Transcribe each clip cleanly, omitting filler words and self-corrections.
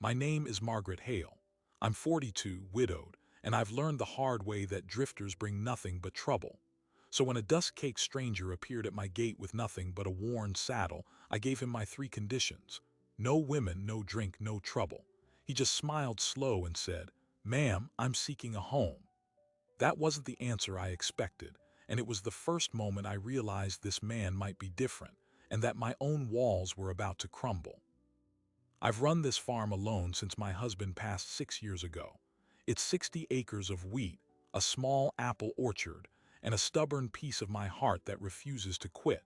My name is Margaret Hale. I'm 42, widowed, and I've learned the hard way that drifters bring nothing but trouble. So when a dust-caked stranger appeared at my gate with nothing but a worn saddle, I gave him my three conditions. No women, no drink, no trouble. He just smiled slow and said, "Ma'am, I'm seeking a home." That wasn't the answer I expected, and it was the first moment I realized this man might be different, and that my own walls were about to crumble. I've run this farm alone since my husband passed 6 years ago. It's 60 acres of wheat, a small apple orchard, and a stubborn piece of my heart that refuses to quit.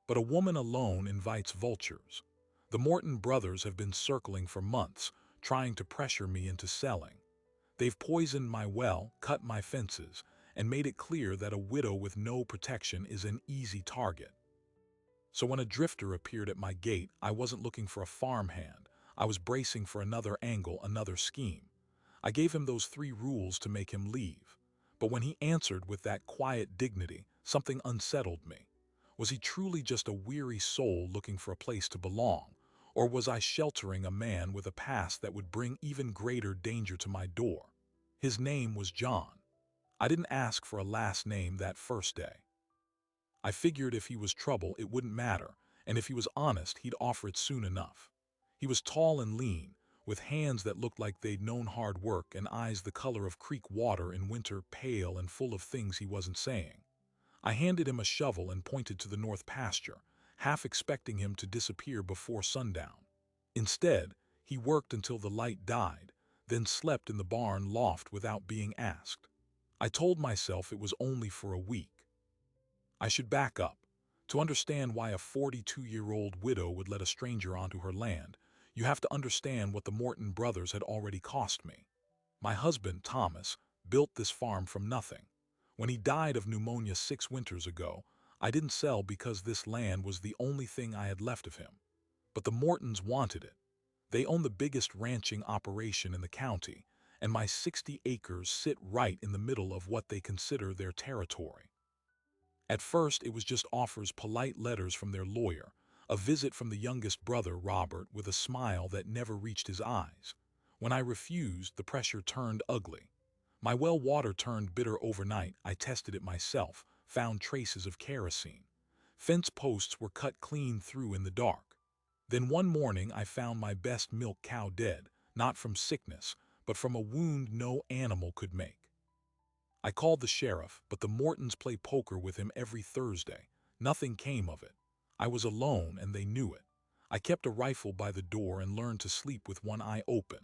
But a woman alone invites vultures. The Morton brothers have been circling for months, trying to pressure me into selling. They've poisoned my well, cut my fences, and made it clear that a widow with no protection is an easy target. So when a drifter appeared at my gate, I wasn't looking for a farmhand. I was bracing for another angle, another scheme. I gave him those three rules to make him leave. But when he answered with that quiet dignity, something unsettled me. Was he truly just a weary soul looking for a place to belong? Or was I sheltering a man with a past that would bring even greater danger to my door? His name was John. I didn't ask for a last name that first day. I figured if he was trouble, it wouldn't matter, and if he was honest, he'd offer it soon enough. He was tall and lean, with hands that looked like they'd known hard work and eyes the color of creek water in winter, pale and full of things he wasn't saying. I handed him a shovel and pointed to the north pasture, half expecting him to disappear before sundown. Instead, he worked until the light died, then slept in the barn loft without being asked. I told myself it was only for a week. I should back up. To understand why a 42-year-old widow would let a stranger onto her land, you have to understand what the Morton brothers had already cost me. My husband, Thomas, built this farm from nothing. When he died of pneumonia 6 winters ago, I didn't sell because this land was the only thing I had left of him. But the Mortons wanted it. They own the biggest ranching operation in the county, and my 60 acres sit right in the middle of what they consider their territory. At first, it was just offers, polite letters from their lawyer, a visit from the youngest brother, Robert, with a smile that never reached his eyes. When I refused, the pressure turned ugly. My well water turned bitter overnight. I tested it myself, found traces of kerosene. Fence posts were cut clean through in the dark. Then one morning I found my best milk cow dead, not from sickness, but from a wound no animal could make. I called the sheriff, but the Mortons play poker with him every Thursday. Nothing came of it. I was alone, and they knew it. I kept a rifle by the door and learned to sleep with one eye open.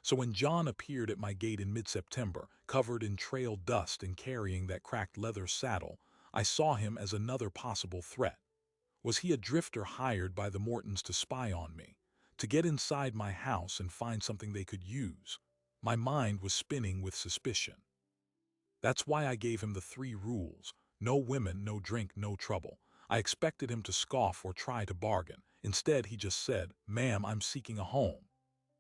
So when John appeared at my gate in mid-September, covered in trail dust and carrying that cracked leather saddle, I saw him as another possible threat. Was he a drifter hired by the Mortons to spy on me, to get inside my house and find something they could use? My mind was spinning with suspicion. That's why I gave him the three rules: no women, no drink, no trouble. I expected him to scoff or try to bargain. Instead, he just said, "Ma'am, I'm seeking a home."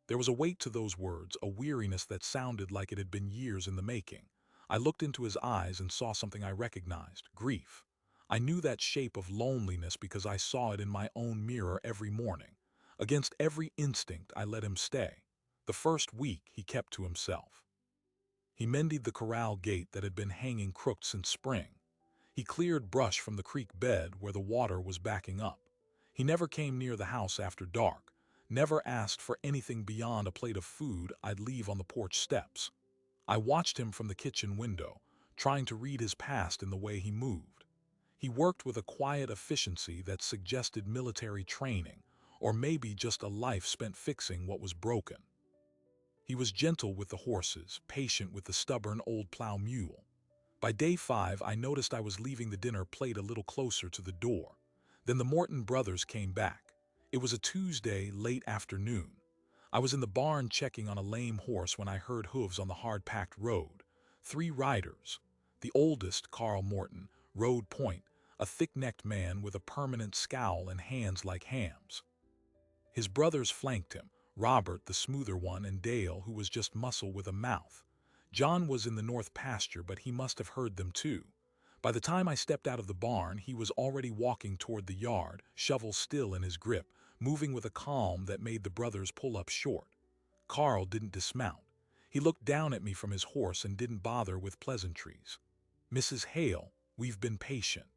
There was a weight to those words, a weariness that sounded like it had been years in the making. I looked into his eyes and saw something I recognized: grief. I knew that shape of loneliness because I saw it in my own mirror every morning. Against every instinct, I let him stay. The first week, he kept to himself. He mended the corral gate that had been hanging crooked since spring. He cleared brush from the creek bed where the water was backing up. He never came near the house after dark, never asked for anything beyond a plate of food I'd leave on the porch steps. I watched him from the kitchen window, trying to read his past in the way he moved. He worked with a quiet efficiency that suggested military training, or maybe just a life spent fixing what was broken. He was gentle with the horses, patient with the stubborn old plow mule. By day 5, I noticed I was leaving the dinner plate a little closer to the door. Then the Morton brothers came back. It was a Tuesday, late afternoon. I was in the barn checking on a lame horse when I heard hooves on the hard-packed road. 3 riders. The oldest, Carl Morton, rode point, a thick-necked man with a permanent scowl and hands like hams. His brothers flanked him, Robert, the smoother one, and Dale, who was just muscle with a mouth. John was in the north pasture, but he must have heard them too. By the time I stepped out of the barn, he was already walking toward the yard, shovel still in his grip, moving with a calm that made the brothers pull up short. Carl didn't dismount. He looked down at me from his horse and didn't bother with pleasantries. "Mrs. Hale, we've been patient.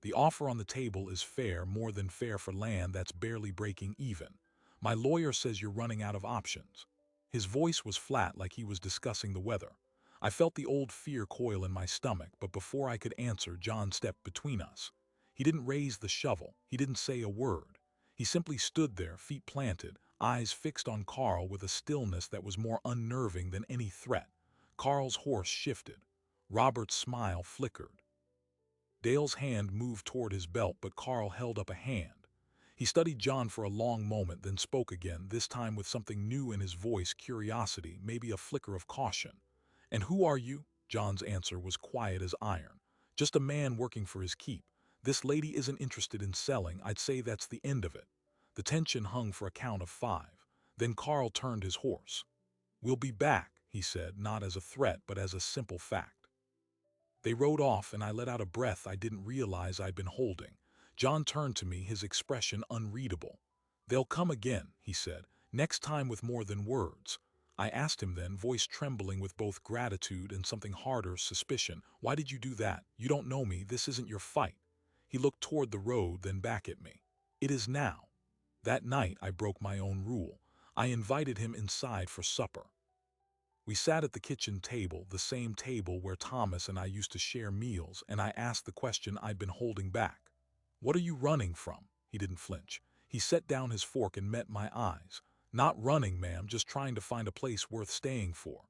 The offer on the table is fair, more than fair for land that's barely breaking even. My lawyer says you're running out of options." His voice was flat, like he was discussing the weather. I felt the old fear coil in my stomach, but before I could answer, John stepped between us. He didn't raise the shovel. He didn't say a word. He simply stood there, feet planted, eyes fixed on Carl with a stillness that was more unnerving than any threat. Carl's horse shifted. Robert's smile flickered. Dale's hand moved toward his belt, but Carl held up a hand. He studied John for a long moment, then spoke again, this time with something new in his voice, curiosity, maybe a flicker of caution. "And who are you?" John's answer was quiet as iron. "Just a man working for his keep. This lady isn't interested in selling. I'd say that's the end of it." The tension hung for a count of 5. Then Carl turned his horse. "We'll be back," he said, not as a threat, but as a simple fact. They rode off, and I let out a breath I didn't realize I'd been holding. John turned to me, his expression unreadable. "They'll come again," he said, "next time with more than words." I asked him then, voice trembling with both gratitude and something harder, suspicion, "Why did you do that? You don't know me. This isn't your fight." He looked toward the road, then back at me. "It is now." That night I broke my own rule. I invited him inside for supper. We sat at the kitchen table, the same table where Thomas and I used to share meals, and I asked the question I'd been holding back. "What are you running from?" He didn't flinch. He set down his fork and met my eyes. "Not running, ma'am, just trying to find a place worth staying for."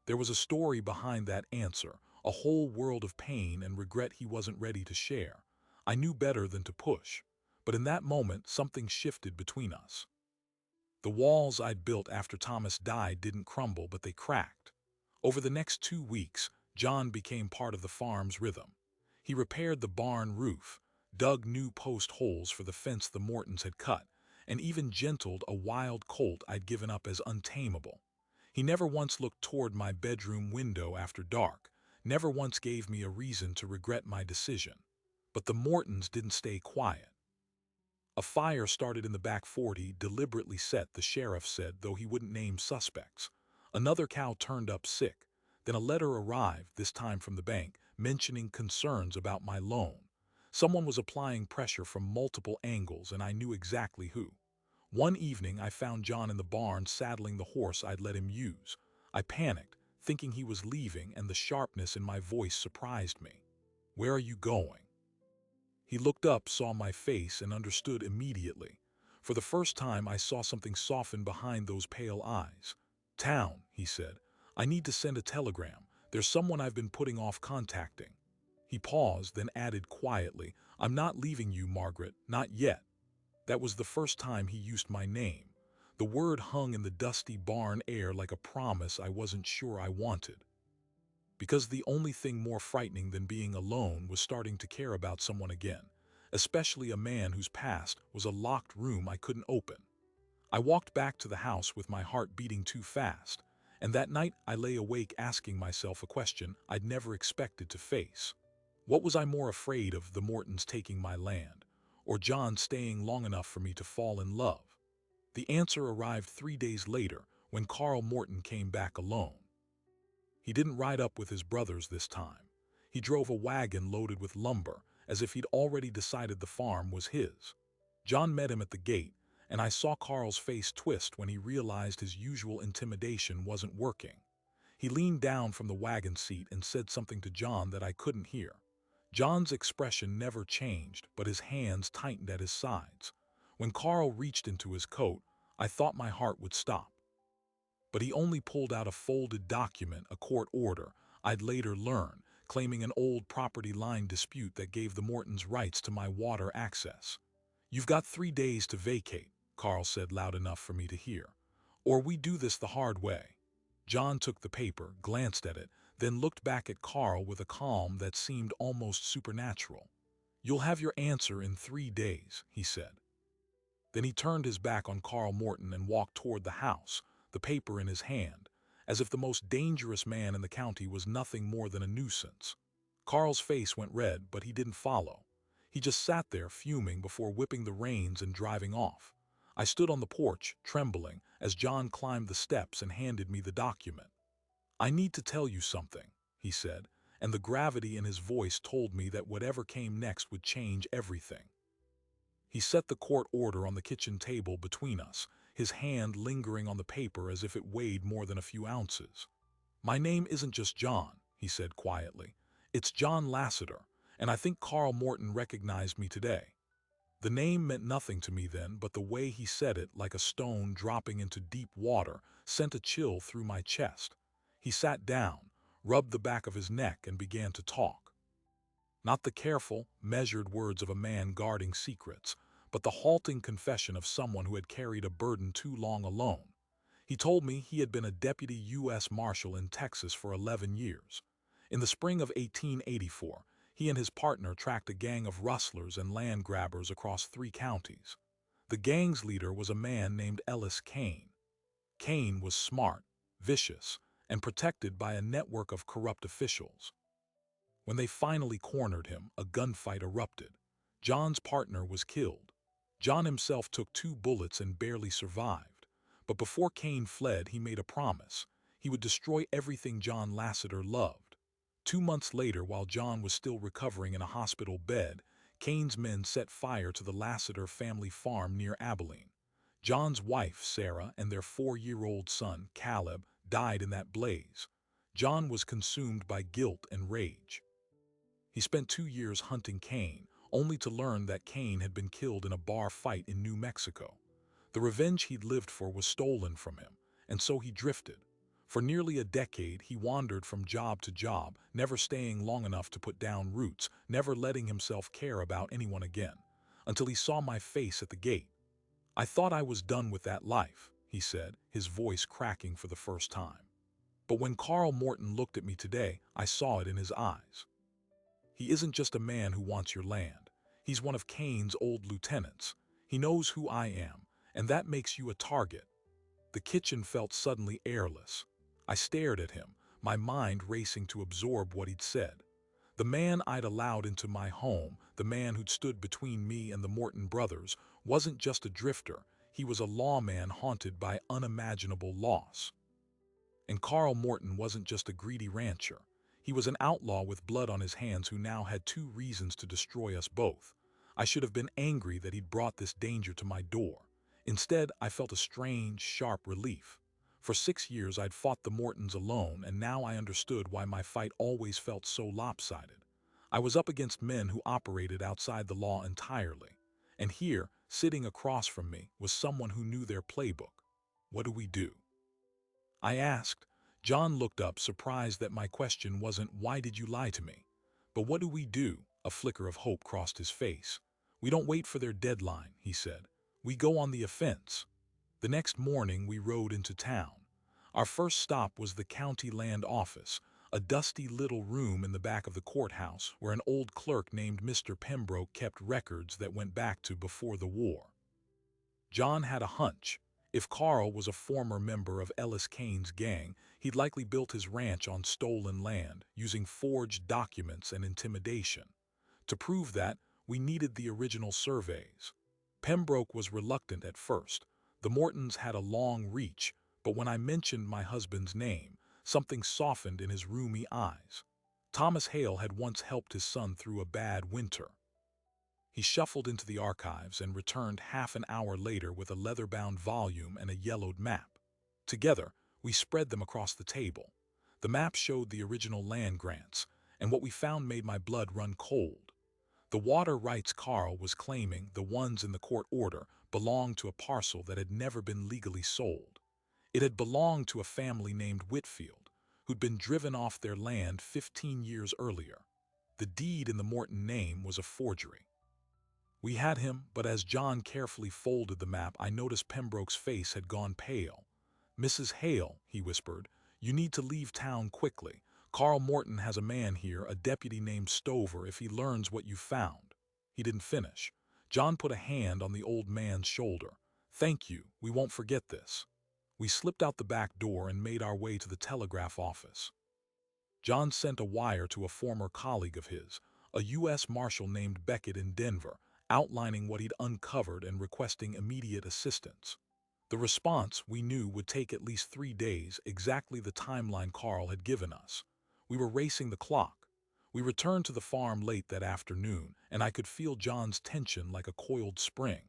There was a story behind that answer, a whole world of pain and regret he wasn't ready to share. I knew better than to push. But in that moment, something shifted between us. The walls I'd built after Thomas died didn't crumble, but they cracked. Over the next 2 weeks, John became part of the farm's rhythm. He repaired the barn roof, dug new post holes for the fence the Mortons had cut, and even gentled a wild colt I'd given up as untamable. He never once looked toward my bedroom window after dark, never once gave me a reason to regret my decision. But the Mortons didn't stay quiet. A fire started in the back 40, deliberately set, the sheriff said, though he wouldn't name suspects. Another cow turned up sick. Then a letter arrived, this time from the bank, mentioning concerns about my loan. Someone was applying pressure from multiple angles, and I knew exactly who. One evening, I found John in the barn saddling the horse I'd let him use. I panicked, thinking he was leaving, and the sharpness in my voice surprised me. "Where are you going?" He looked up, saw my face, and understood immediately. For the first time, I saw something soften behind those pale eyes. "Town," he said. "I need to send a telegram. There's someone I've been putting off contacting." He paused, then added quietly, "I'm not leaving you, Margaret, not yet." That was the first time he used my name. The word hung in the dusty barn air like a promise I wasn't sure I wanted. Because the only thing more frightening than being alone was starting to care about someone again, especially a man whose past was a locked room I couldn't open. I walked back to the house with my heart beating too fast, and that night I lay awake asking myself a question I'd never expected to face. What was I more afraid of, the Mortons taking my land, or John staying long enough for me to fall in love? The answer arrived 3 days later when Carl Morton came back alone. He didn't ride up with his brothers this time. He drove a wagon loaded with lumber, as if he'd already decided the farm was his. John met him at the gate, and I saw Carl's face twist when he realized his usual intimidation wasn't working. He leaned down from the wagon seat and said something to John that I couldn't hear. John's expression never changed, but his hands tightened at his sides. When Carl reached into his coat, I thought my heart would stop. But he only pulled out a folded document, a court order, I'd later learn, claiming an old property line dispute that gave the Mortons rights to my water access. "You've got 3 days to vacate," Carl said loud enough for me to hear. "Or we do this the hard way." John took the paper, glanced at it, then looked back at Carl with a calm that seemed almost supernatural. "You'll have your answer in 3 days," he said. Then he turned his back on Carl Morton and walked toward the house, the paper in his hand, as if the most dangerous man in the county was nothing more than a nuisance. Carl's face went red, but he didn't follow. He just sat there fuming before whipping the reins and driving off. I stood on the porch, trembling, as John climbed the steps and handed me the document. "I need to tell you something," he said, and the gravity in his voice told me that whatever came next would change everything. He set the court order on the kitchen table between us, his hand lingering on the paper as if it weighed more than a few ounces. "My name isn't just John," he said quietly. "It's John Lasseter, and I think Carl Morton recognized me today." The name meant nothing to me then, but the way he said it, like a stone dropping into deep water, sent a chill through my chest. He sat down, rubbed the back of his neck, and began to talk. Not the careful, measured words of a man guarding secrets, but the halting confession of someone who had carried a burden too long alone. He told me he had been a deputy U.S. Marshal in Texas for 11 years. In the spring of 1884, he and his partner tracked a gang of rustlers and land grabbers across 3 counties. The gang's leader was a man named Ellis Kane. Kane was smart, vicious, and protected by a network of corrupt officials. When they finally cornered him, a gunfight erupted. John's partner was killed. John himself took 2 bullets and barely survived. But before Kane fled, he made a promise. He would destroy everything John Lasseter loved. 2 months later, while John was still recovering in a hospital bed, Kane's men set fire to the Lasseter family farm near Abilene. John's wife, Sarah, and their 4-year-old son, Caleb, died in that blaze. John was consumed by guilt and rage. He spent 2 years hunting Kane, only to learn that Kane had been killed in a bar fight in New Mexico. The revenge he'd lived for was stolen from him, and so he drifted. For nearly a decade, he wandered from job to job, never staying long enough to put down roots, never letting himself care about anyone again, until he saw my face at the gate. "I thought I was done with that life," he said, his voice cracking for the first time. "But when Carl Morton looked at me today, I saw it in his eyes. He isn't just a man who wants your land. He's one of Kane's old lieutenants. He knows who I am, and that makes you a target." The kitchen felt suddenly airless. I stared at him, my mind racing to absorb what he'd said. The man I'd allowed into my home, the man who'd stood between me and the Morton brothers, wasn't just a drifter. He was a lawman haunted by unimaginable loss. And Carl Morton wasn't just a greedy rancher. He was an outlaw with blood on his hands who now had 2 reasons to destroy us both. I should have been angry that he'd brought this danger to my door. Instead, I felt a strange, sharp relief. For 6 years I'd fought the Mortons alone, and now I understood why my fight always felt so lopsided. I was up against men who operated outside the law entirely. And here, sitting across from me, was someone who knew their playbook. "What do we do?" I asked. John looked up, surprised that my question wasn't, "Why did you lie to me?" but "What do we do?" A flicker of hope crossed his face. "We don't wait for their deadline," he said. "We go on the offense." The next morning we rode into town. Our first stop was the county land office, a dusty little room in the back of the courthouse where an old clerk named Mr. Pembroke kept records that went back to before the war. John had a hunch. If Carl was a former member of Ellis Kane's gang, he'd likely built his ranch on stolen land, using forged documents and intimidation. To prove that, we needed the original surveys. Pembroke was reluctant at first. The Mortons had a long reach, but when I mentioned my husband's name, something softened in his rheumy eyes. Thomas Hale had once helped his son through a bad winter. He shuffled into the archives and returned half an hour later with a leather-bound volume and a yellowed map. Together, we spread them across the table. The map showed the original land grants, and what we found made my blood run cold. The water rights Carl was claiming, the ones in the court order, belonged to a parcel that had never been legally sold. It had belonged to a family named Whitfield, who'd been driven off their land 15 years earlier. The deed in the Morton name was a forgery. We had him, but as John carefully folded the map, I noticed Pembroke's face had gone pale. "Mrs. Hale," he whispered, "you need to leave town quickly. Carl Morton has a man here, a deputy named Stover, if he learns what you found." He didn't finish. John put a hand on the old man's shoulder. "Thank you, we won't forget this." We slipped out the back door and made our way to the telegraph office. John sent a wire to a former colleague of his, a U.S. Marshal named Beckett in Denver, outlining what he'd uncovered and requesting immediate assistance. The response, we knew, would take at least 3 days, exactly the timeline Carl had given us. We were racing the clock. We returned to the farm late that afternoon, and I could feel John's tension like a coiled spring.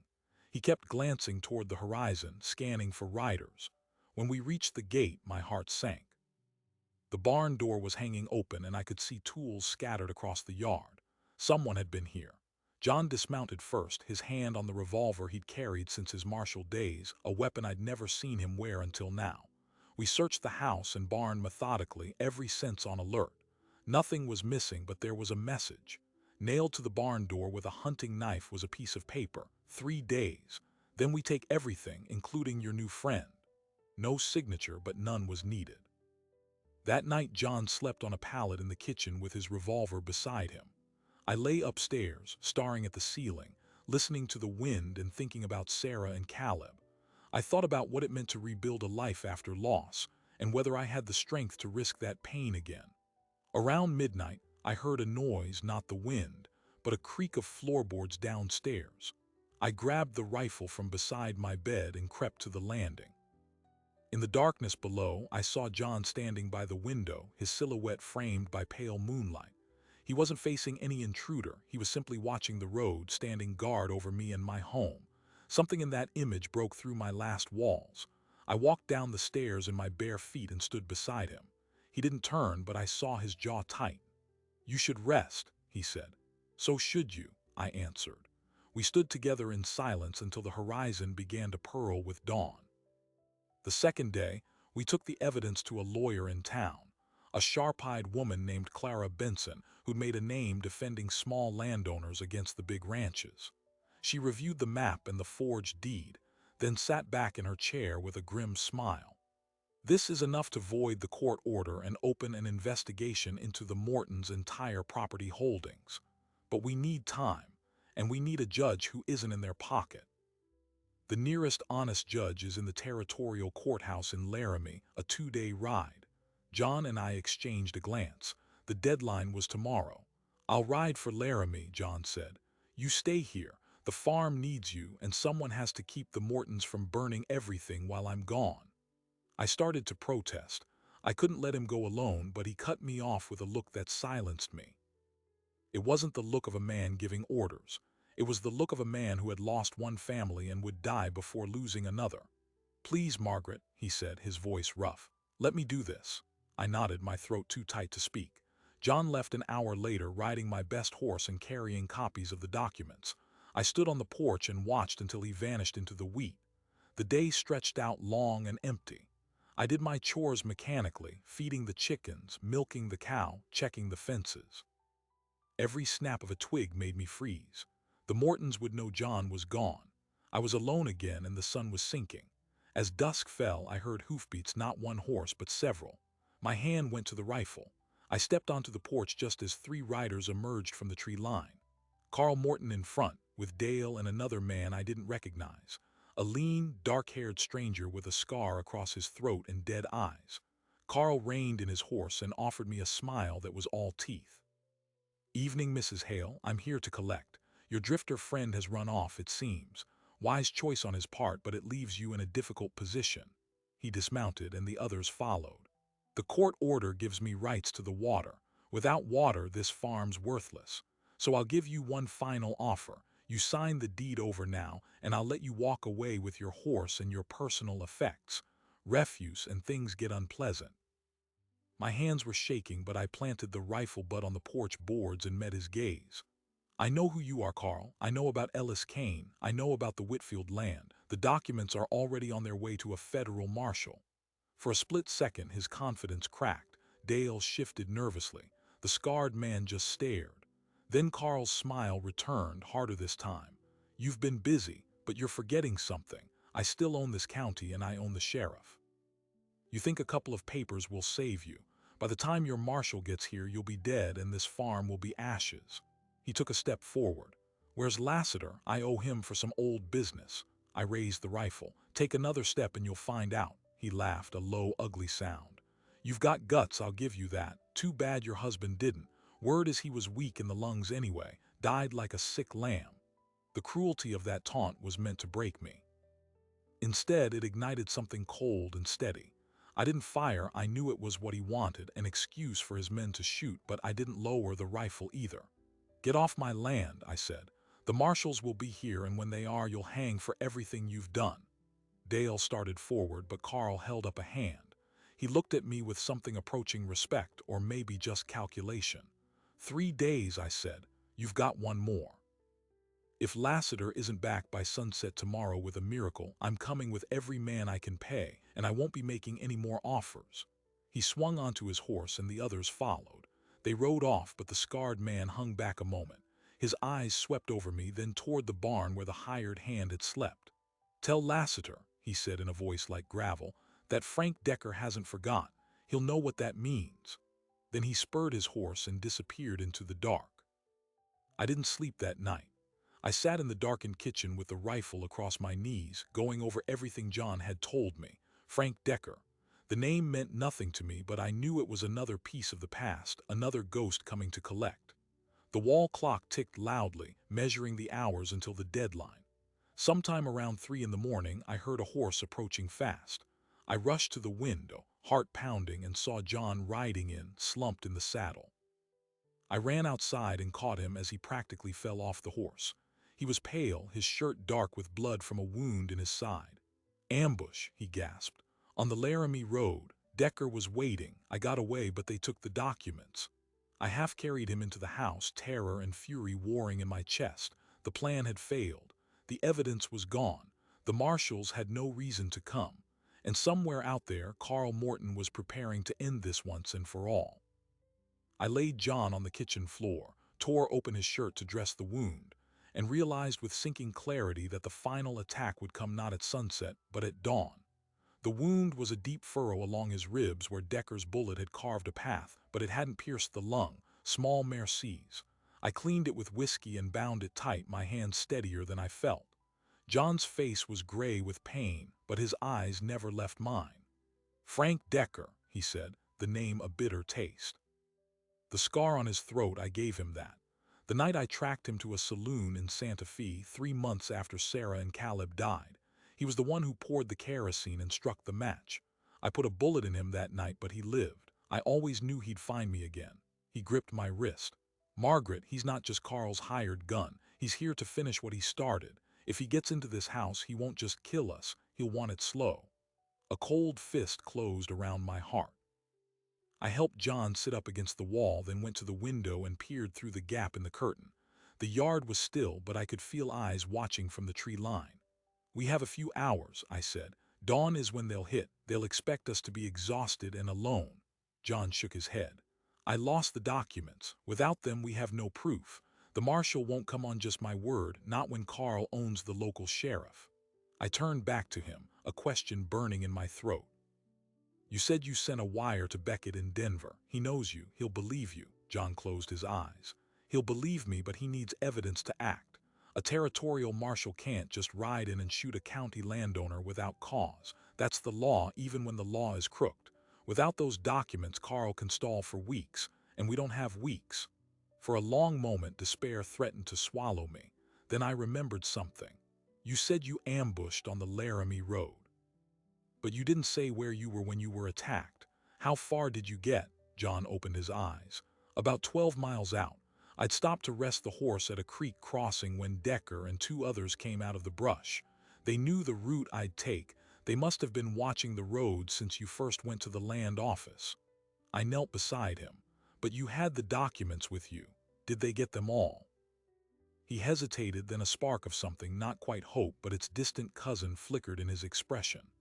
He kept glancing toward the horizon, scanning for riders. When we reached the gate, my heart sank. The barn door was hanging open, and I could see tools scattered across the yard. Someone had been here. John dismounted first, his hand on the revolver he'd carried since his martial days, a weapon I'd never seen him wear until now. We searched the house and barn methodically, every sense on alert. Nothing was missing, but there was a message. Nailed to the barn door with a hunting knife was a piece of paper. 3 days. Then we take everything, including your new friend. No signature, but none was needed. That night, John slept on a pallet in the kitchen with his revolver beside him. I lay upstairs, staring at the ceiling, listening to the wind and thinking about Sarah and Caleb. I thought about what it meant to rebuild a life after loss, and whether I had the strength to risk that pain again. Around midnight, I heard a noise, not the wind, but a creak of floorboards downstairs. I grabbed the rifle from beside my bed and crept to the landing. In the darkness below, I saw John standing by the window, his silhouette framed by pale moonlight. He wasn't facing any intruder, he was simply watching the road, standing guard over me and my home. Something in that image broke through my last walls. I walked down the stairs in my bare feet and stood beside him. He didn't turn, but I saw his jaw tight. "You should rest," he said. "So should you," I answered. We stood together in silence until the horizon began to pearl with dawn. The second day, we took the evidence to a lawyer in town, a sharp-eyed woman named Clara Benson, who'd made a name defending small landowners against the big ranches. She reviewed the map and the forged deed, then sat back in her chair with a grim smile. "This is enough to void the court order and open an investigation into the Mortons' entire property holdings. But we need time, and we need a judge who isn't in their pocket. The nearest honest judge is in the territorial courthouse in Laramie, a 2-day ride." John and I exchanged a glance. The deadline was tomorrow. "I'll ride for Laramie," John said. "You stay here. The farm needs you, and someone has to keep the Mortons from burning everything while I'm gone." I started to protest. I couldn't let him go alone, but he cut me off with a look that silenced me. It wasn't the look of a man giving orders. It was the look of a man who had lost one family and would die before losing another. "Please, Margaret," he said, his voice rough. "Let me do this." I nodded, my throat too tight to speak. John left an hour later, riding my best horse and carrying copies of the documents. I stood on the porch and watched until he vanished into the wheat. The day stretched out long and empty. I did my chores mechanically, feeding the chickens, milking the cow, checking the fences. Every snap of a twig made me freeze. The Mortons would know John was gone. I was alone again, and the sun was sinking. As dusk fell, I heard hoofbeats, not one horse, but several. My hand went to the rifle. I stepped onto the porch just as 3 riders emerged from the tree line. Carl Morton in front, with Dale and another man I didn't recognize. A lean, dark-haired stranger with a scar across his throat and dead eyes. Carl reined in his horse and offered me a smile that was all teeth. "Evening, Mrs. Hale. I'm here to collect. Your drifter friend has run off, it seems. Wise choice on his part, but it leaves you in a difficult position." He dismounted, and the others followed. "The court order gives me rights to the water. Without water, this farm's worthless. So I'll give you one final offer. You sign the deed over now, and I'll let you walk away with your horse and your personal effects. Refuse, and things get unpleasant." My hands were shaking, but I planted the rifle butt on the porch boards and met his gaze. "I know who you are, Carl. I know about Ellis Kane. I know about the Whitfield land. The documents are already on their way to a federal marshal." For a split second, his confidence cracked. Dale shifted nervously. The scarred man just stared. Then Carl's smile returned, harder this time. "You've been busy, but you're forgetting something. I still own this county, and I own the sheriff. You think a couple of papers will save you. By the time your marshal gets here, you'll be dead, and this farm will be ashes." He took a step forward. "Where's Lassiter? I owe him for some old business." I raised the rifle. "Take another step and you'll find out." He laughed, a low, ugly sound. "You've got guts, I'll give you that. Too bad your husband didn't. Word is he was weak in the lungs anyway, died like a sick lamb." The cruelty of that taunt was meant to break me. Instead, it ignited something cold and steady. I didn't fire, I knew it was what he wanted, an excuse for his men to shoot, but I didn't lower the rifle either. "Get off my land," I said. "The marshals will be here, and when they are, you'll hang for everything you've done." Dale started forward, but Carl held up a hand. He looked at me with something approaching respect, or maybe just calculation. "3 days," I said. "You've got one more. If Lassiter isn't back by sunset tomorrow with a miracle, I'm coming with every man I can pay, and I won't be making any more offers." He swung onto his horse and the others followed. They rode off, but the scarred man hung back a moment. His eyes swept over me, then toward the barn where the hired hand had slept. "Tell Lassiter," he said in a voice like gravel, "that Frank Decker hasn't forgot. He'll know what that means." Then he spurred his horse and disappeared into the dark. I didn't sleep that night. I sat in the darkened kitchen with the rifle across my knees, going over everything John had told me. Frank Decker. The name meant nothing to me, but I knew it was another piece of the past, another ghost coming to collect. The wall clock ticked loudly, measuring the hours until the deadline. Sometime around 3 in the morning, I heard a horse approaching fast. I rushed to the window, heart pounding, and saw John riding in, slumped in the saddle. I ran outside and caught him as he practically fell off the horse. He was pale, his shirt dark with blood from a wound in his side. "Ambush," he gasped. "On the Laramie Road. Decker was waiting. I got away, but they took the documents." I half carried him into the house, terror and fury warring in my chest. The plan had failed. The evidence was gone. The marshals had no reason to come. And somewhere out there, Carl Morton was preparing to end this once and for all. I laid John on the kitchen floor, tore open his shirt to dress the wound, and realized with sinking clarity that the final attack would come not at sunset, but at dawn. The wound was a deep furrow along his ribs where Decker's bullet had carved a path, but it hadn't pierced the lung. Small mercies. I cleaned it with whiskey and bound it tight, my hands steadier than I felt. John's face was gray with pain, but his eyes never left mine. "Frank Decker," he said, the name a bitter taste. The scar on his throat, I gave him that. The night I tracked him to a saloon in Santa Fe 3 months after Sarah and Caleb died. He was the one who poured the kerosene and struck the match. I put a bullet in him that night, but he lived. I always knew he'd find me again. He gripped my wrist. "Margaret, he's not just Carl's hired gun. He's here to finish what he started. If he gets into this house, he won't just kill us, he'll want it slow." A cold fist closed around my heart. I helped John sit up against the wall, then went to the window and peered through the gap in the curtain. The yard was still, but I could feel eyes watching from the tree line. "We have a few hours," I said. "Dawn is when they'll hit. They'll expect us to be exhausted and alone." John shook his head. "I lost the documents. Without them, we have no proof. The marshal won't come on just my word, not when Carl owns the local sheriff." I turned back to him, a question burning in my throat. "You said you sent a wire to Beckett in Denver. He knows you. He'll believe you." John closed his eyes. "He'll believe me, but he needs evidence to act. A territorial marshal can't just ride in and shoot a county landowner without cause. That's the law, even when the law is crooked. Without those documents, Carl can stall for weeks, and we don't have weeks." For a long moment, despair threatened to swallow me. Then I remembered something. "You said you ambushed on the Laramie Road. But you didn't say where you were when you were attacked. How far did you get?" John opened his eyes. "About 12 miles out. I'd stopped to rest the horse at a creek crossing when Decker and 2 others came out of the brush. They knew the route I'd take. They must have been watching the road since you first went to the land office." I knelt beside him. "But you had the documents with you. Did they get them all?" He hesitated, then a spark of something, not quite hope, but its distant cousin, flickered in his expression.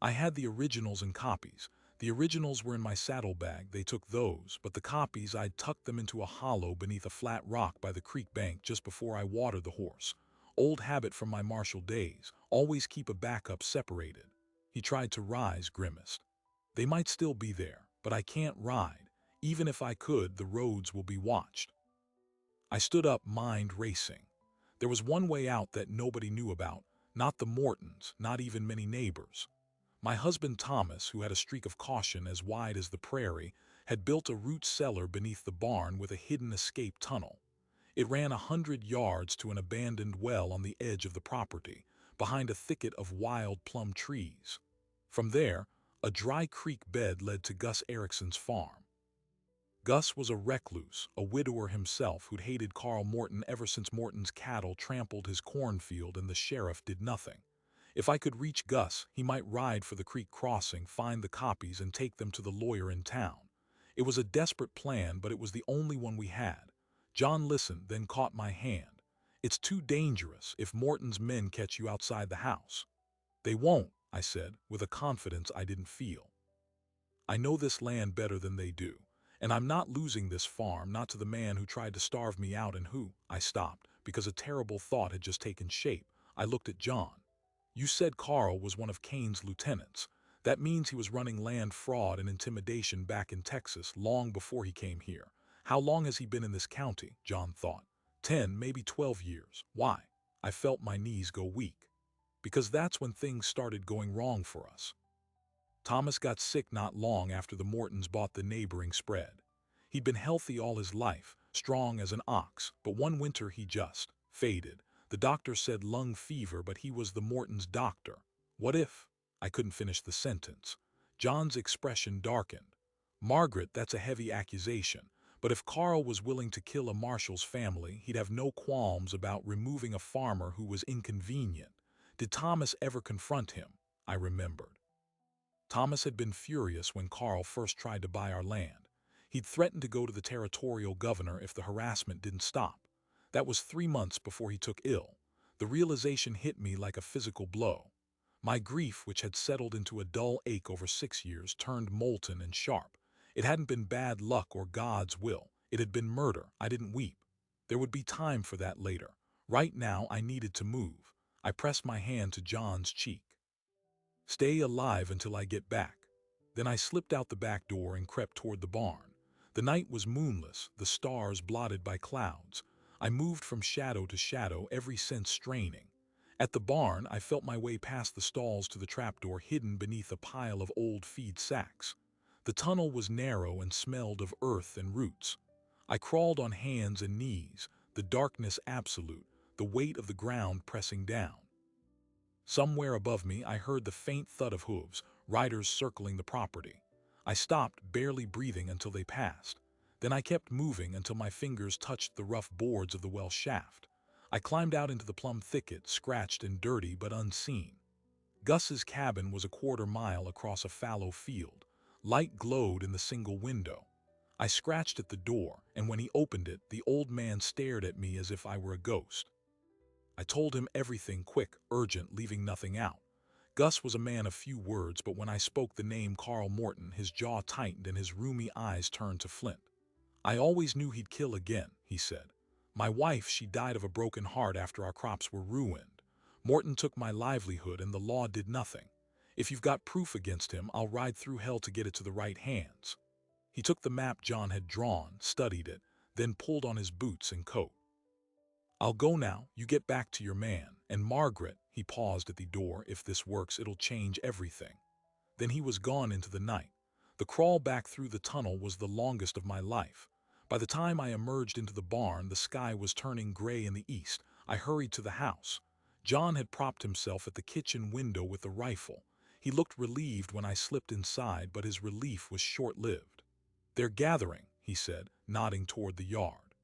"I had the originals and copies. The originals were in my saddlebag. They took those, but the copies, I'd tucked them into a hollow beneath a flat rock by the creek bank just before I watered the horse. Old habit from my martial days. Always keep a backup separated." He tried to rise, grimaced. "They might still be there, but I can't ride. Even if I could, the roads will be watched." I stood up, mind racing. There was one way out that nobody knew about, not the Mortons, not even many neighbors. My husband Thomas, who had a streak of caution as wide as the prairie, had built a root cellar beneath the barn with a hidden escape tunnel. It ran 100 yards to an abandoned well on the edge of the property, behind a thicket of wild plum trees. From there, a dry creek bed led to Gus Erickson's farm. Gus was a recluse, a widower himself who'd hated Carl Morton ever since Morton's cattle trampled his cornfield and the sheriff did nothing. If I could reach Gus, he might ride for the creek crossing, find the copies, and take them to the lawyer in town. It was a desperate plan, but it was the only one we had. John listened, then caught my hand. "It's too dangerous if Morton's men catch you outside the house." "They won't," I said, with a confidence I didn't feel. "I know this land better than they do. And I'm not losing this farm, not to the man who tried to starve me out and who—" I stopped, because a terrible thought had just taken shape. I looked at John. "You said Carl was one of Kane's lieutenants. That means he was running land fraud and intimidation back in Texas long before he came here. How long has he been in this county?" John thought. 10, maybe 12 years. Why? I felt my knees go weak. Because that's when things started going wrong for us. Thomas got sick not long after the Mortons bought the neighboring spread. He'd been healthy all his life, strong as an ox, but one winter he just faded. The doctor said lung fever, but he was the Mortons' doctor. What if? I couldn't finish the sentence. John's expression darkened. "Margaret, that's a heavy accusation, but if Carl was willing to kill a marshal's family, he'd have no qualms about removing a farmer who was inconvenient. Did Thomas ever confront him?" I remembered. Thomas had been furious when Carl first tried to buy our land. He'd threatened to go to the territorial governor if the harassment didn't stop. That was 3 months before he took ill. The realization hit me like a physical blow. My grief, which had settled into a dull ache over 6 years, turned molten and sharp. It hadn't been bad luck or God's will. It had been murder. I didn't weep. There would be time for that later. Right now, I needed to move. I pressed my hand to John's cheek. "Stay alive until I get back." Then I slipped out the back door and crept toward the barn. The night was moonless, the stars blotted by clouds. I moved from shadow to shadow, every sense straining. At the barn, I felt my way past the stalls to the trapdoor hidden beneath a pile of old feed sacks. The tunnel was narrow and smelled of earth and roots. I crawled on hands and knees, the darkness absolute, the weight of the ground pressing down. Somewhere above me, I heard the faint thud of hooves, riders circling the property. I stopped, barely breathing, until they passed. Then I kept moving until my fingers touched the rough boards of the well shaft. I climbed out into the plum thicket, scratched and dirty but unseen. Gus's cabin was a quarter-mile across a fallow field. Light glowed in the single window. I scratched at the door, and when he opened it, the old man stared at me as if I were a ghost. I told him everything, quick, urgent, leaving nothing out. Gus was a man of few words, but when I spoke the name Carl Morton, his jaw tightened and his rheumy eyes turned to flint. "I always knew he'd kill again," he said. "My wife, she died of a broken heart after our crops were ruined. Morton took my livelihood and the law did nothing. If you've got proof against him, I'll ride through hell to get it to the right hands." He took the map John had drawn, studied it, then pulled on his boots and coat. "I'll go now, you get back to your man. And Margaret," he paused at the door, "if this works, it'll change everything." Then he was gone into the night. The crawl back through the tunnel was the longest of my life. By the time I emerged into the barn, the sky was turning gray in the east. I hurried to the house. John had propped himself at the kitchen window with a rifle. He looked relieved when I slipped inside, but his relief was short-lived. "They're gathering," he said, nodding toward the yard.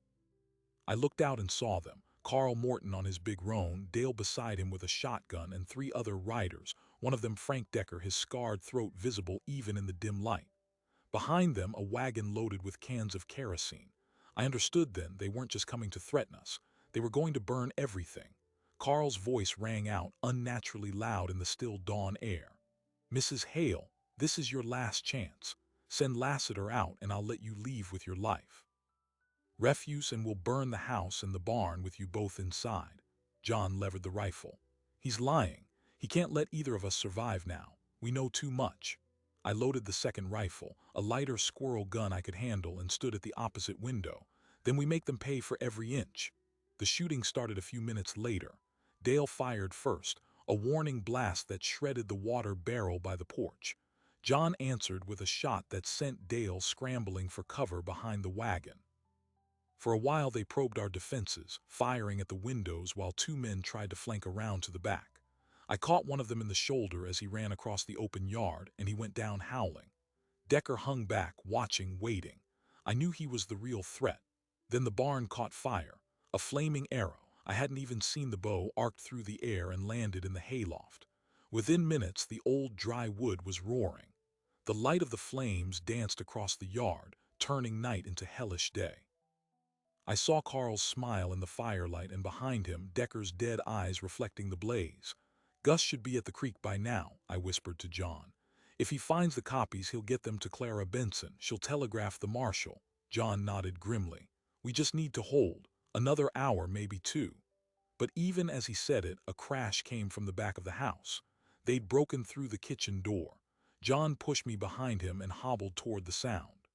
I looked out and saw them. Carl Morton on his big roan, Dale beside him with a shotgun, and 3 other riders, one of them Frank Decker, his scarred throat visible even in the dim light. Behind them, a wagon loaded with cans of kerosene. I understood then, they weren't just coming to threaten us. They were going to burn everything. Carl's voice rang out, unnaturally loud in the still dawn air. "Mrs. Hale, this is your last chance. Send Lassiter out and I'll let you leave with your life. Refuse, and we'll burn the house and the barn with you both inside." John levered the rifle. "He's lying. He can't let either of us survive now. We know too much." I loaded the second rifle, a lighter squirrel gun I could handle, and stood at the opposite window. "Then we make them pay for every inch." The shooting started a few minutes later. Dale fired first, a warning blast that shredded the water barrel by the porch. John answered with a shot that sent Dale scrambling for cover behind the wagon. For a while they probed our defenses, firing at the windows while two men tried to flank around to the back. I caught one of them in the shoulder as he ran across the open yard, and he went down howling. Decker hung back, watching, waiting. I knew he was the real threat. Then the barn caught fire. A flaming arrow, I hadn't even seen the bow, arced through the air and landed in the hayloft. Within minutes, the old dry wood was roaring. The light of the flames danced across the yard, turning night into hellish day. I saw Carl's smile in the firelight, and behind him, Decker's dead eyes reflecting the blaze. "Gus should be at the creek by now," I whispered to John. "If he finds the copies, he'll get them to Clara Benson. She'll telegraph the marshal." John nodded grimly. "We just need to hold. Another hour, maybe two." But even as he said it, a crash came from the back of the house. They'd broken through the kitchen door. John pushed me behind him and hobbled toward the sound.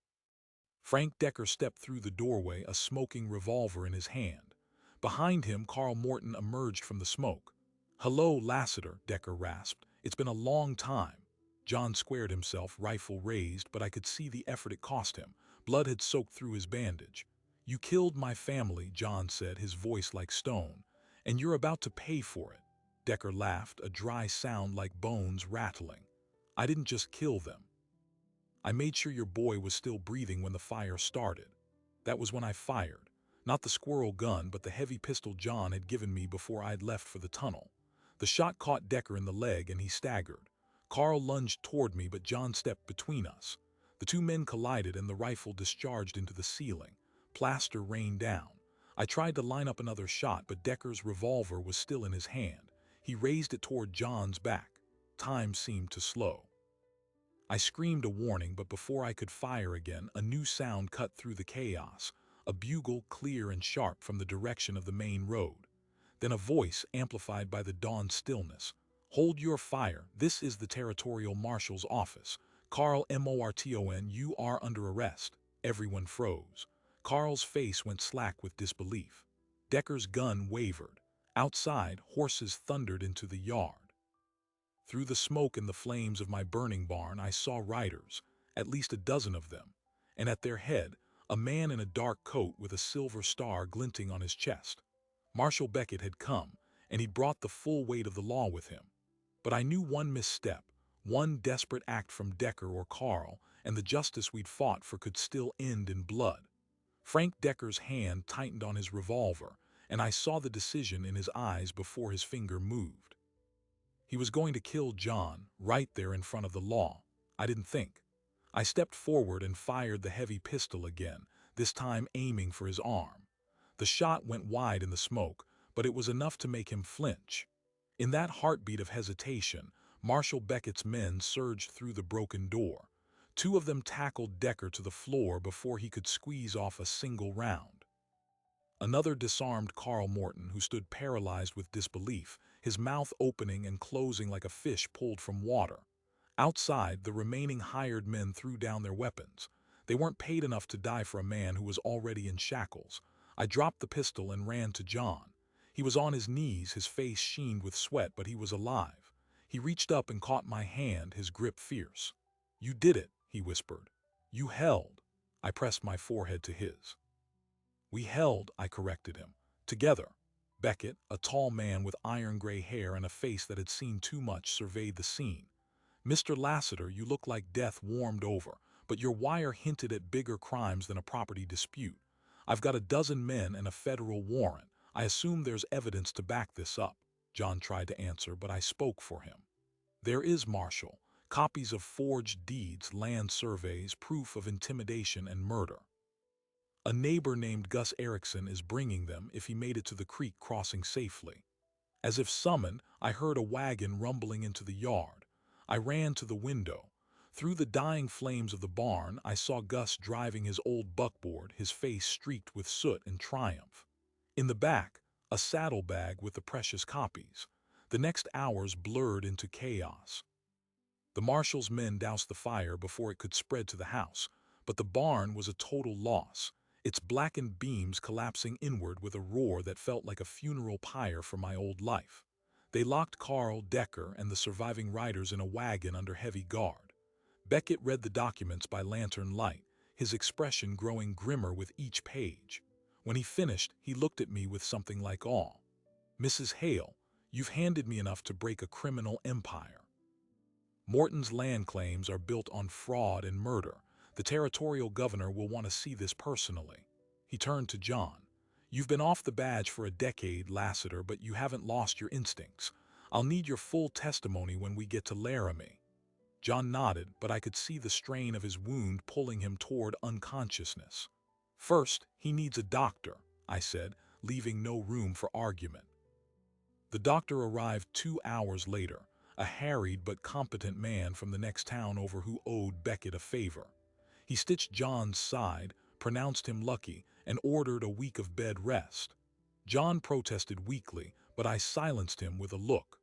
Frank Decker stepped through the doorway, a smoking revolver in his hand. Behind him, Carl Morton emerged from the smoke. "Hello, Lassiter," Decker rasped. "It's been a long time." John squared himself, rifle raised, but I could see the effort it cost him. Blood had soaked through his bandage. "You killed my family," John said, his voice like stone. "And you're about to pay for it." Decker laughed, a dry sound like bones rattling. "I didn't just kill them. I made sure your boy was still breathing when the fire started. That was when I fired. Not the squirrel gun, but the heavy pistol John had given me before I'd left for the tunnel." The shot caught Decker in the leg and he staggered. Carl lunged toward me, but John stepped between us. The two men collided and the rifle discharged into the ceiling. Plaster rained down. I tried to line up another shot, but Decker's revolver was still in his hand. He raised it toward John's back. Time seemed to slow. I screamed a warning, but before I could fire again, a new sound cut through the chaos, a bugle clear and sharp from the direction of the main road. Then a voice amplified by the dawn stillness. "Hold your fire. This is the Territorial Marshal's office. Carl Morton, you are under arrest." Everyone froze. Carl's face went slack with disbelief. Decker's gun wavered. Outside, horses thundered into the yard. Through the smoke and the flames of my burning barn, I saw riders, at least a dozen of them, and at their head, a man in a dark coat with a silver star glinting on his chest. Marshal Beckett had come, and he'd brought the full weight of the law with him. But I knew one misstep, one desperate act from Decker or Carl, and the justice we'd fought for could still end in blood. Frank Decker's hand tightened on his revolver, and I saw the decision in his eyes before his finger moved. He was going to kill John, right there in front of the law. I didn't think. I stepped forward and fired the heavy pistol again, this time aiming for his arm. The shot went wide in the smoke, but it was enough to make him flinch. In that heartbeat of hesitation, Marshal Beckett's men surged through the broken door. Two of them tackled Decker to the floor before he could squeeze off a single round. Another disarmed Carl Morton, who stood paralyzed with disbelief, his mouth opening and closing like a fish pulled from water. Outside, the remaining hired men threw down their weapons. They weren't paid enough to die for a man who was already in shackles. I dropped the pistol and ran to John. He was on his knees, his face sheened with sweat, but he was alive. He reached up and caught my hand, his grip fierce. "You did it," he whispered. "You held." I pressed my forehead to his. "We held," I corrected him. "Together." Beckett, a tall man with iron-gray hair and a face that had seen too much, surveyed the scene. "Mr. Lassiter, you look like death warmed over, but your wire hinted at bigger crimes than a property dispute. I've got a dozen men and a federal warrant. I assume there's evidence to back this up." John tried to answer, but I spoke for him. "There is, Marshal. Copies of forged deeds, land surveys, proof of intimidation and murder. A neighbor named Gus Erickson is bringing them if he made it to the creek crossing safely." As if summoned, I heard a wagon rumbling into the yard. I ran to the window. Through the dying flames of the barn, I saw Gus driving his old buckboard, his face streaked with soot and triumph. In the back, a saddlebag with the precious copies. The next hours blurred into chaos. The marshal's men doused the fire before it could spread to the house, but the barn was a total loss, its blackened beams collapsing inward with a roar that felt like a funeral pyre for my old life. They locked Carl, Decker, and the surviving riders in a wagon under heavy guard. Beckett read the documents by lantern light, his expression growing grimmer with each page. When he finished, he looked at me with something like awe. "Mrs. Hale, you've handed me enough to break a criminal empire. Morton's land claims are built on fraud and murder. The territorial governor will want to see this personally." He turned to John. "You've been off the badge for a decade, Lassiter, but you haven't lost your instincts. I'll need your full testimony when we get to Laramie." John nodded, but I could see the strain of his wound pulling him toward unconsciousness. "First, he needs a doctor," I said, leaving no room for argument. The doctor arrived 2 hours later, a harried but competent man from the next town over who owed Beckett a favor. He stitched John's side, pronounced him lucky, and ordered a week of bed rest. John protested weakly, but I silenced him with a look.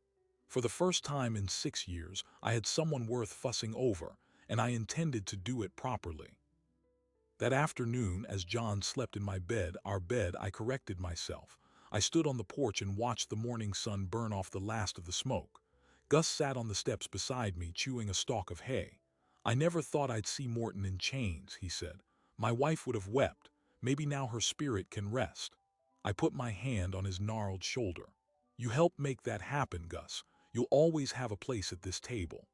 For the first time in 6 years, I had someone worth fussing over, and I intended to do it properly. That afternoon, as John slept in my bed, I corrected myself. I stood on the porch and watched the morning sun burn off the last of the smoke. Gus sat on the steps beside me, chewing a stalk of hay. "I never thought I'd see Morton in chains," he said. "My wife would have wept. Maybe now her spirit can rest." I put my hand on his gnarled shoulder. "You helped make that happen, Gus. You'll always have a place at this table."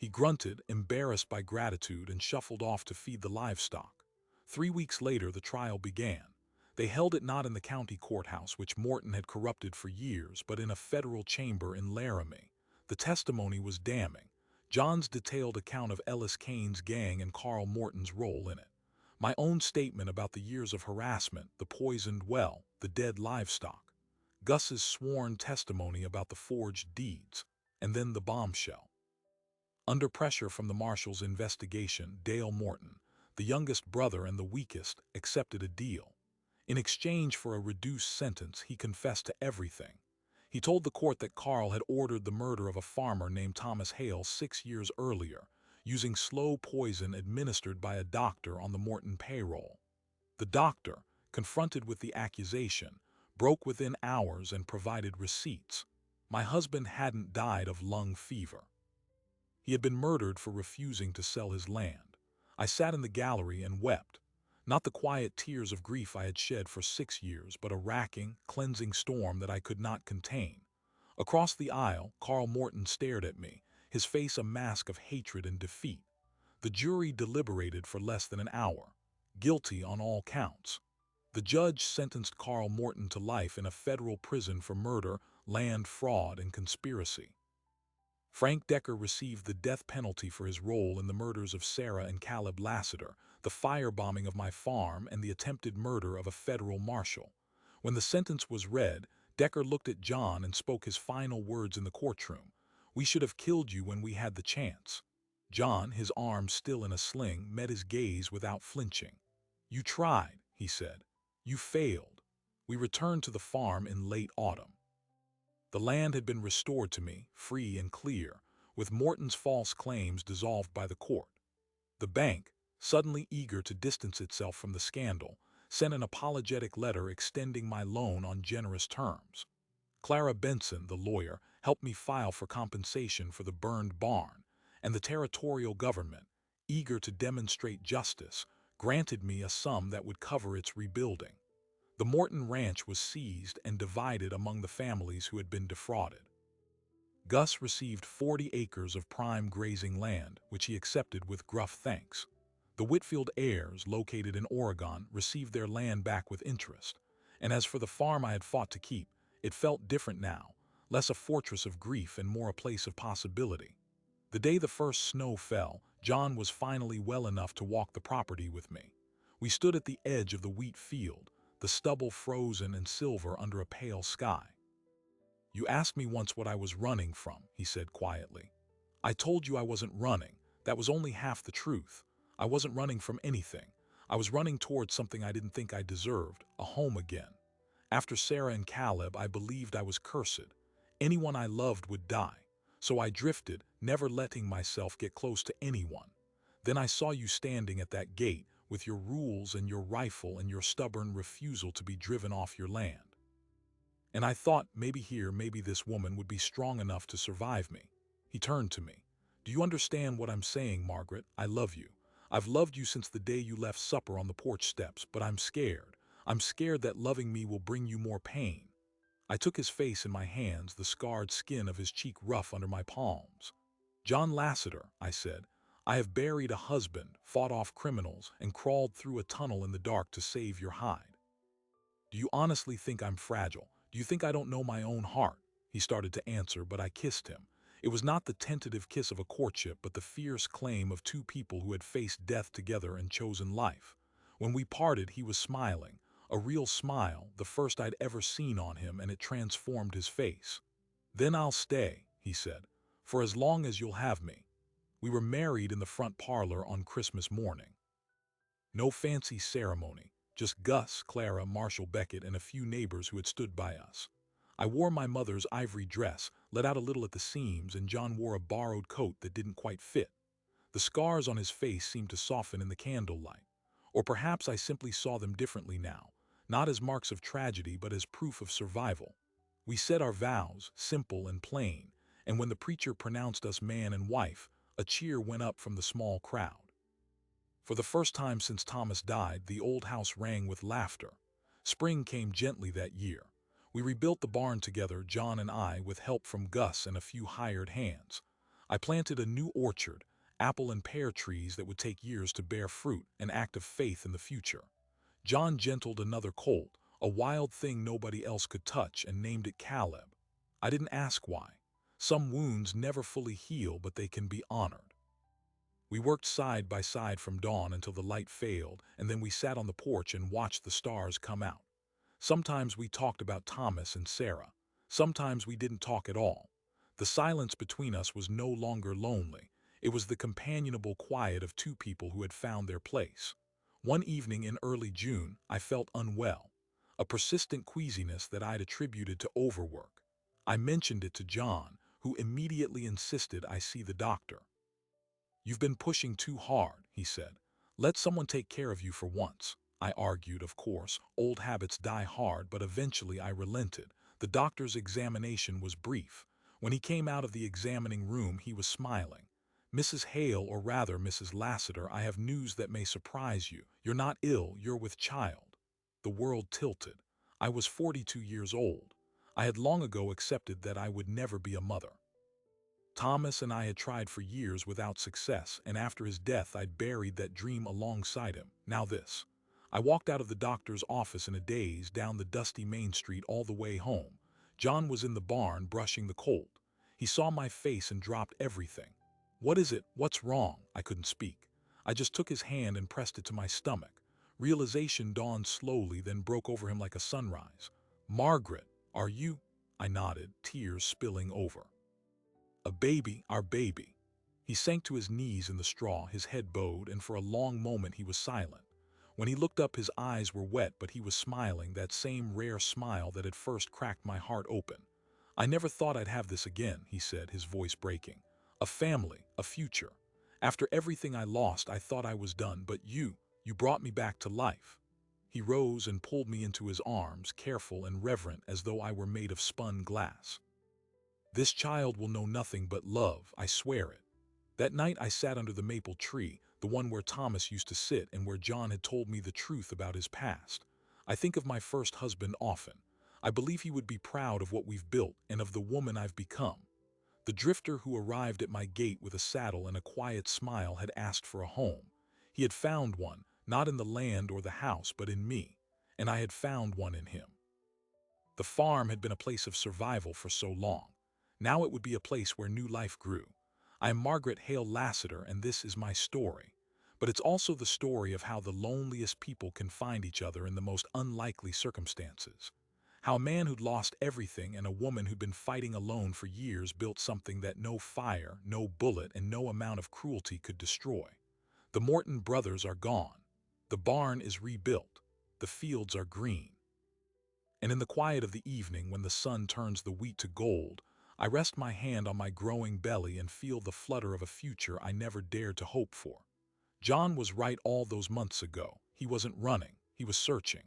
He grunted, embarrassed by gratitude, and shuffled off to feed the livestock. 3 weeks later, the trial began. They held it not in the county courthouse, which Morton had corrupted for years, but in a federal chamber in Laramie. The testimony was damning. John's detailed account of Ellis Kane's gang and Carl Morton's role in it. My own statement about the years of harassment, the poisoned well, the dead livestock. Gus's sworn testimony about the forged deeds, and then the bombshell. Under pressure from the marshal's investigation, Dale Morton, the youngest brother and the weakest, accepted a deal. In exchange for a reduced sentence, he confessed to everything. He told the court that Carl had ordered the murder of a farmer named Thomas Hale 6 years earlier, using slow poison administered by a doctor on the Morton payroll. The doctor, confronted with the accusation, broke within hours and provided receipts. My husband hadn't died of lung fever. He had been murdered for refusing to sell his land. I sat in the gallery and wept. Not the quiet tears of grief I had shed for 6 years, but a racking, cleansing storm that I could not contain. Across the aisle, Carl Morton stared at me, his face a mask of hatred and defeat. The jury deliberated for less than an hour. Guilty on all counts. The judge sentenced Carl Morton to life in a federal prison for murder, land fraud, and conspiracy. Frank Decker received the death penalty for his role in the murders of Sarah and Caleb Lassiter, the firebombing of my farm, and the attempted murder of a federal marshal. When the sentence was read, Decker looked at John and spoke his final words in the courtroom. "We should have killed you when we had the chance." John, his arm still in a sling, met his gaze without flinching. "You tried," he said. "You failed." We returned to the farm in late autumn. The land had been restored to me, free and clear, with Morton's false claims dissolved by the court. The bank, suddenly eager to distance itself from the scandal, sent an apologetic letter extending my loan on generous terms. Clara Benson, the lawyer, helped me file for compensation for the burned barn, and the territorial government, eager to demonstrate justice, granted me a sum that would cover its rebuilding. The Morton Ranch was seized and divided among the families who had been defrauded. Gus received 40 acres of prime grazing land, which he accepted with gruff thanks. The Whitfield heirs, located in Oregon, received their land back with interest. And as for the farm I had fought to keep, it felt different now, less a fortress of grief and more a place of possibility. The day the first snow fell, John was finally well enough to walk the property with me. We stood at the edge of the wheat field, the stubble frozen and silver under a pale sky. "You asked me once what I was running from," he said quietly. "I told you I wasn't running. That was only half the truth. I wasn't running from anything. I was running towards something I didn't think I deserved, a home again. After Sarah and Caleb, I believed I was cursed. Anyone I loved would die. So I drifted, never letting myself get close to anyone. Then I saw you standing at that gate, with your rules and your rifle and your stubborn refusal to be driven off your land. And I thought maybe here, maybe this woman would be strong enough to survive me." He turned to me. "Do you understand what I'm saying, Margaret? I love you. I've loved you since the day you left supper on the porch steps, but I'm scared. I'm scared that loving me will bring you more pain. I took his face in my hands, the scarred skin of his cheek rough under my palms. John Lasseter, I said, I have buried a husband, fought off criminals, and crawled through a tunnel in the dark to save your hide. Do you honestly think I'm fragile? Do you think I don't know my own heart? He started to answer, but I kissed him. It was not the tentative kiss of a courtship, but the fierce claim of two people who had faced death together and chosen life. When we parted, he was smiling, a real smile, the first I'd ever seen on him, and it transformed his face. Then I'll stay, he said, for as long as you'll have me. We were married in the front parlor on Christmas morning. No fancy ceremony, just Gus, Clara, Marshall Beckett, and a few neighbors who had stood by us. I wore my mother's ivory dress, let out a little at the seams, and John wore a borrowed coat that didn't quite fit. The scars on his face seemed to soften in the candlelight. Or perhaps I simply saw them differently now, not as marks of tragedy but as proof of survival. We said our vows, simple and plain, and when the preacher pronounced us man and wife, a cheer went up from the small crowd. For the first time since Thomas died, the old house rang with laughter. Spring came gently that year. We rebuilt the barn together, John and I, with help from Gus and a few hired hands. I planted a new orchard, apple and pear trees that would take years to bear fruit, an act of faith in the future. John gentled another colt, a wild thing nobody else could touch, and named it Caleb. I didn't ask why. Some wounds never fully heal, but they can be honored. We worked side by side from dawn until the light failed, and then we sat on the porch and watched the stars come out. Sometimes we talked about Thomas and Sarah. Sometimes we didn't talk at all. The silence between us was no longer lonely. It was the companionable quiet of two people who had found their place. One evening in early June, I felt unwell, a persistent queasiness that I'd attributed to overwork. I mentioned it to John, who immediately insisted I see the doctor. You've been pushing too hard, he said. Let someone take care of you for once. I argued, of course. Old habits die hard, but eventually I relented. The doctor's examination was brief. When he came out of the examining room, he was smiling. Mrs. Hale, or rather Mrs. Lasseter, I have news that may surprise you. You're not ill, you're with child. The world tilted. I was 42 years old. I had long ago accepted that I would never be a mother. Thomas and I had tried for years without success, and after his death I'd buried that dream alongside him. Now this. I walked out of the doctor's office in a daze, down the dusty main street all the way home. John was in the barn brushing the colt. He saw my face and dropped everything. What is it? What's wrong? I couldn't speak. I just took his hand and pressed it to my stomach. Realization dawned slowly, then broke over him like a sunrise. Margaret, are you? I nodded, tears spilling over. A baby, our baby. He sank to his knees in the straw, his head bowed, and for a long moment he was silent. When he looked up, his eyes were wet, but he was smiling, that same rare smile that had first cracked my heart open. I never thought I'd have this again, he said, his voice breaking. A family, a future. After everything I lost, I thought I was done, but you brought me back to life. He rose and pulled me into his arms, careful and reverent, as though I were made of spun glass. This child will know nothing but love, I swear it. That night I sat under the maple tree, the one where Thomas used to sit and where John had told me the truth about his past. I think of my first husband often. I believe he would be proud of what we've built and of the woman I've become. The drifter who arrived at my gate with a saddle and a quiet smile had asked for a home. He had found one, not in the land or the house, but in me, and I had found one in him. The farm had been a place of survival for so long. Now it would be a place where new life grew. I am Margaret Hale Lasseter, and this is my story. But it's also the story of how the loneliest people can find each other in the most unlikely circumstances. How a man who'd lost everything and a woman who'd been fighting alone for years built something that no fire, no bullet, and no amount of cruelty could destroy. The Morton brothers are gone. The barn is rebuilt. The fields are green. And in the quiet of the evening, when the sun turns the wheat to gold, I rest my hand on my growing belly and feel the flutter of a future I never dared to hope for. John was right all those months ago. He wasn't running, he was searching.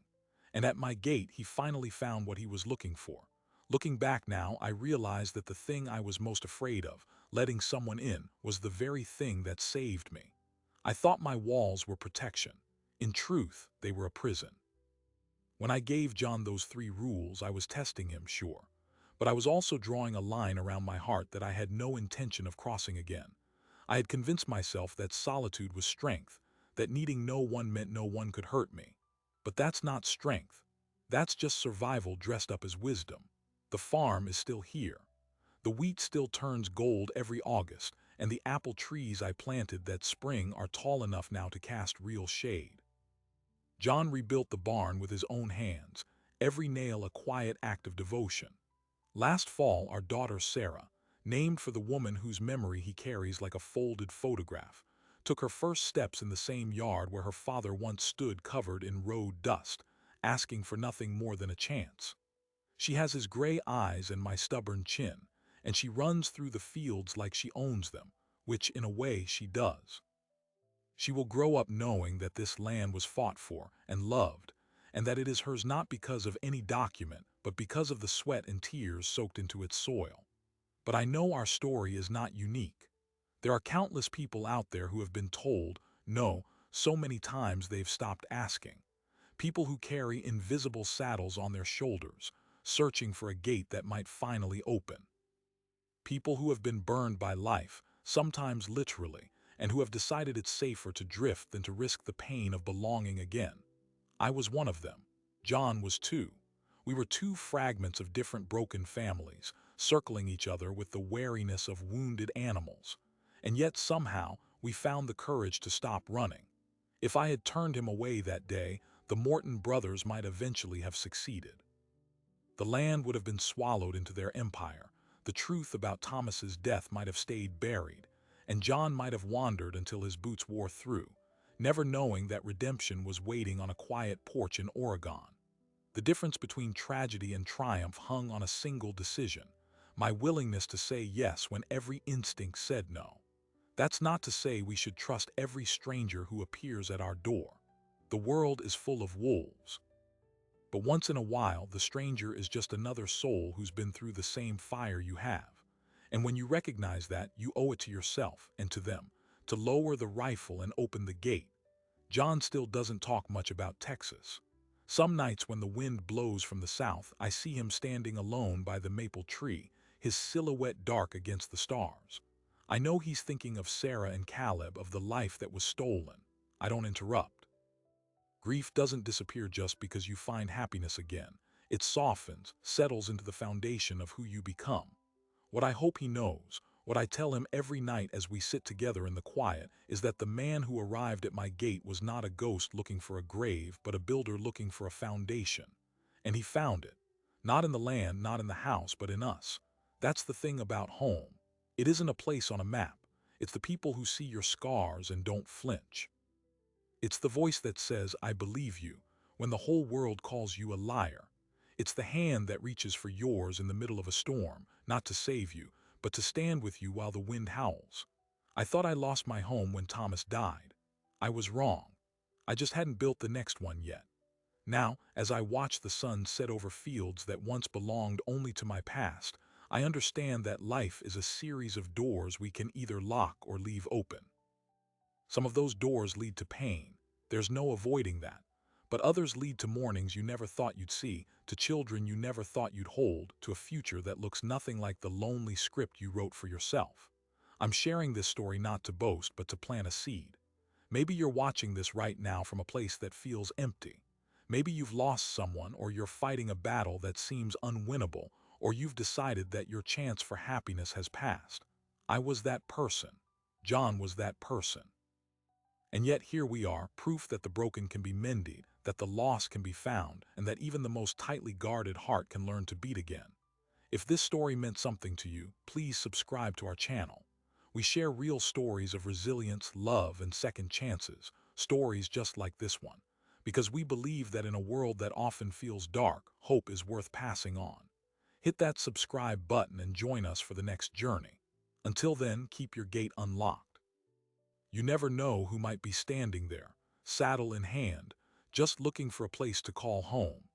And at my gate, he finally found what he was looking for. Looking back now, I realized that the thing I was most afraid of, letting someone in, was the very thing that saved me. I thought my walls were protection. In truth, they were a prison. When I gave John those 3 rules, I was testing him, sure. But I was also drawing a line around my heart that I had no intention of crossing again. I had convinced myself that solitude was strength, that needing no one meant no one could hurt me. But that's not strength. That's just survival dressed up as wisdom. The farm is still here. The wheat still turns gold every August, and the apple trees I planted that spring are tall enough now to cast real shade. John rebuilt the barn with his own hands, every nail a quiet act of devotion. Last fall, our daughter Sarah, named for the woman whose memory he carries like a folded photograph, took her first steps in the same yard where her father once stood covered in road dust, asking for nothing more than a chance. She has his gray eyes and my stubborn chin, and she runs through the fields like she owns them, which in a way she does. She will grow up knowing that this land was fought for and loved, and that it is hers not because of any document, but because of the sweat and tears soaked into its soil. But I know our story is not unique. There are countless people out there who have been told no so many times they've stopped asking. People who carry invisible saddles on their shoulders, searching for a gate that might finally open. People who have been burned by life, sometimes literally, and who have decided it's safer to drift than to risk the pain of belonging again. I was one of them. John was too. We were 2 fragments of different broken families, circling each other with the wariness of wounded animals. And yet somehow we found the courage to stop running. If I had turned him away that day, the Morton brothers might eventually have succeeded. The land would have been swallowed into their empire. The truth about Thomas's death might have stayed buried, and John might have wandered until his boots wore through, never knowing that redemption was waiting on a quiet porch in Oregon. The difference between tragedy and triumph hung on a single decision: my willingness to say yes when every instinct said no. That's not to say we should trust every stranger who appears at our door. The world is full of wolves. But once in a while, the stranger is just another soul who's been through the same fire you have. And when you recognize that, you owe it to yourself and to them to lower the rifle and open the gate. John still doesn't talk much about Texas. Some nights when the wind blows from the south, I see him standing alone by the maple tree, his silhouette dark against the stars. I know he's thinking of Sarah and Caleb, of the life that was stolen. I don't interrupt. Grief doesn't disappear just because you find happiness again. It softens, settles into the foundation of who you become. What I hope he knows, what I tell him every night as we sit together in the quiet, is that the man who arrived at my gate was not a ghost looking for a grave, but a builder looking for a foundation. And he found it. Not in the land, not in the house, but in us. That's the thing about home. It isn't a place on a map. It's the people who see your scars and don't flinch. It's the voice that says, "I believe you," when the whole world calls you a liar. It's the hand that reaches for yours in the middle of a storm, not to save you, but to stand with you while the wind howls. I thought I lost my home when Thomas died. I was wrong. I just hadn't built the next one yet. Now, as I watch the sun set over fields that once belonged only to my past, I understand that life is a series of doors we can either lock or leave open. Some of those doors lead to pain. There's no avoiding that. But others lead to mornings you never thought you'd see, to children you never thought you'd hold, to a future that looks nothing like the lonely script you wrote for yourself. I'm sharing this story not to boast, but to plant a seed. Maybe you're watching this right now from a place that feels empty. Maybe you've lost someone, or you're fighting a battle that seems unwinnable, or you've decided that your chance for happiness has passed. I was that person. John was that person. And yet here we are, proof that the broken can be mended, that the lost can be found, and that even the most tightly guarded heart can learn to beat again. If this story meant something to you, please subscribe to our channel. We share real stories of resilience, love, and second chances, stories just like this one, because we believe that in a world that often feels dark, hope is worth passing on. Hit that subscribe button and join us for the next journey. Until then, keep your gate unlocked. You never know who might be standing there, saddle in hand, just looking for a place to call home.